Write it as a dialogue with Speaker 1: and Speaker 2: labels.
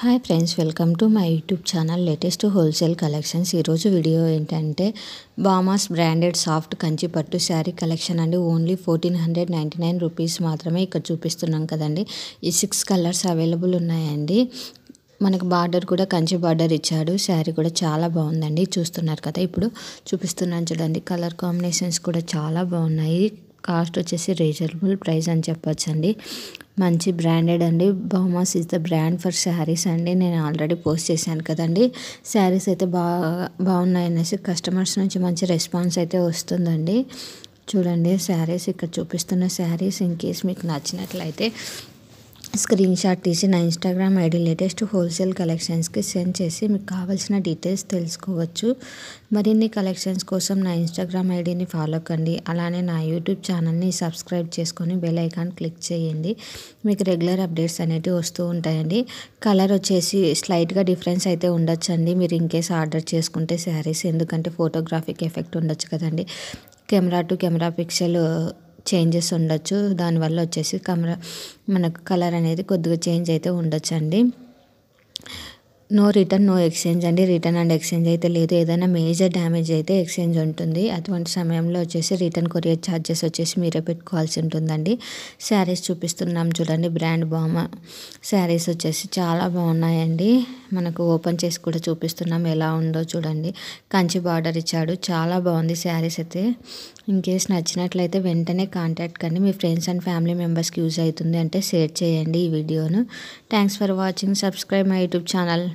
Speaker 1: Hi friends, welcome to my YouTube channel latest wholesale collections. ఈరోజు video ఏంటంటే బామాస్ branded soft Kanchi పట్టు sari collection అండి. Only 1499 rupees మాత్రమే ఇక్కడ చూపిస్తున్నాం కదండి. ఈ 6 కలర్స్ అవైలబుల్ ఉన్నాయండి. మనకు బార్డర్ కూడా కంచి బార్డర్ ఇచ్చాడు. శారీ కూడా చాలా బాగుందండి. చూస్తున్నారు కదా, ఇప్పుడు చూపిస్తున్నాను చూడండి. కలర్ కాంబినేషన్స్ కూడా చాలా బాగున్నాయి. కాస్ట్ వచ్చేసి రీజనబుల్ ప్రైస్ అని చెప్పొచ్చండి. మంచి బ్రాండెడ్ అండి. Bhamas is the brand for saris అండి. నేను ఆల్రెడీ పోస్ట్ చేశాను కదండి. శారీస్ అయితే బాగున్నాయి అనేసి కస్టమర్స్ నుంచి మంచి రెస్పాన్స్ అయితే వస్తుందండి. చూడండి శారీస్, ఇక్కడ చూపిస్తున్న శారీస్ ఇన్ కేస్ మీకు నచ్చినట్లయితే స్క్రీన్ షాట్ తీసి నా ఇన్స్టాగ్రామ్ ఐడి లేటెస్ట్ హోల్సేల్ కలెక్షన్స్కి సెండ్ చేసి మీకు కావాల్సిన డీటెయిల్స్ తెలుసుకోవచ్చు. మరిన్ని కలెక్షన్స్ కోసం నా ఇన్స్టాగ్రామ్ ఐడిని ఫాలో కండి. అలానే నా యూట్యూబ్ ఛానల్ని సబ్స్క్రైబ్ చేసుకొని బెల్ ఐకాన్ క్లిక్ చేయండి. మీకు రెగ్యులర్ అప్డేట్స్ అనేవి వస్తూ ఉంటాయండి. కలర్ వచ్చేసి స్లైట్గా డిఫరెన్స్ అయితే ఉండొచ్చండి మీరు ఇన్ కేస్ ఆర్డర్ చేసుకుంటే శారీస్, ఎందుకంటే ఫోటోగ్రాఫిక్ ఎఫెక్ట్ ఉండొచ్చు కదండి. Camera to camera pixel changes ఉండొచ్చు. దానివల్ల వచ్చేసి మనకు కలర్ అనేది కొద్దిగా చేంజ్ అయితే ఉండొచ్చు అండి. నో రిటర్న్ నో ఎక్స్చేంజ్ అండి. రిటర్న్ అండ్ ఎక్స్చేంజ్ అయితే లేదు. ఏదైనా మేజర్ డ్యామేజ్ అయితే ఎక్స్చేంజ్ ఉంటుంది. అటువంటి సమయంలో వచ్చేసి రిటర్న్ కొరియర్ ఛార్జెస్ వచ్చేసి మీరే పెట్టుకోవాల్సి ఉంటుందండి. శారీస్ చూపిస్తున్నాం చూడండి. బ్రాండ్ బామా శారీస్ వచ్చేసి చాలా బాగున్నాయండి. మనకు ఓపెన్ చేసి కూడా చూపిస్తున్నాం ఎలా ఉందో చూడండి. కంచి బార్డర్ ఇచ్చాడు. చాలా బాగుంది శారీస్ అయితే. ఇన్ కేస్ నచ్చినట్లయితే వెంటనే కాంటాక్ట్ కండి. మీ ఫ్రెండ్స్ అండ్ ఫ్యామిలీ మెంబర్స్కి యూజ్ అవుతుంది అంటే షేర్ చేయండి ఈ వీడియోను. Thanks for watching. Subscribe my YouTube channel.